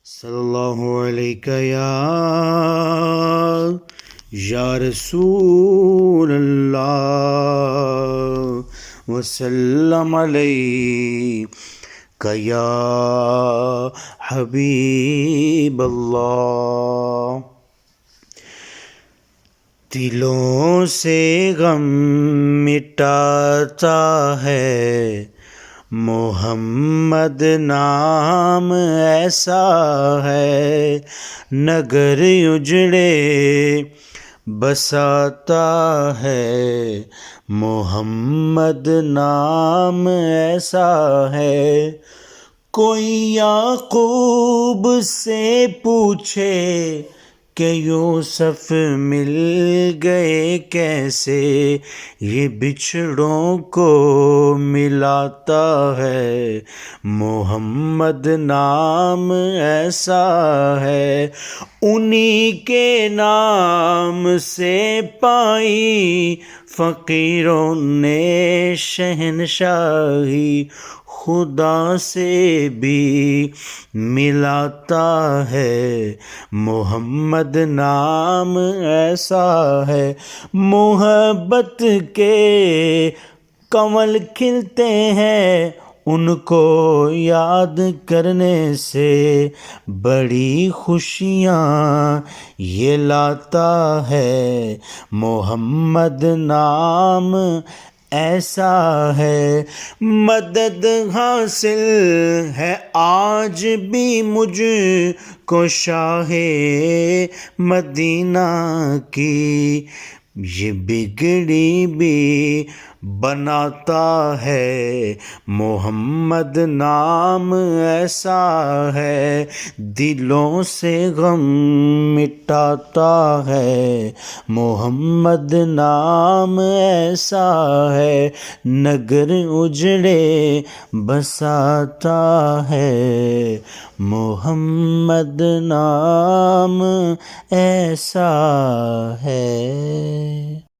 صلی اللہ علیہ یا رسول اللہ وسلم علیک یا حبیب اللہ۔ دلوں سے غم مٹاتا ہے محمد نام ایسا ہے، نگر اجڑے بساتا ہے محمد نام ایسا ہے۔ کوئی یعقوب سے پوچھے کہ یوسف مل گئے کیسے، یہ بچھڑوں کو ملاتا ہے محمد نام ایسا ہے۔ انہی کے نام سے پائی فقیروں نے شہنشاہی، خدا سے بھی ملاتا ہے محمد نام ایسا ہے۔ محبت کے کمل کھلتے ہیں، ان کو یاد کرنے سے بڑی خوشیاں یہ لاتا ہے محمد نام ایسا ہے۔ مدد حاصل ہے آج بھی مجھ کو شاہ مدینہ کی، یہ بگڑی بھی بناتا ہے محمد نام ایسا ہے۔ دلوں سے غم مٹاتا ہے محمد نام ایسا ہے، نگر اجڑے بساتا ہے محمد نام ایسا ہے۔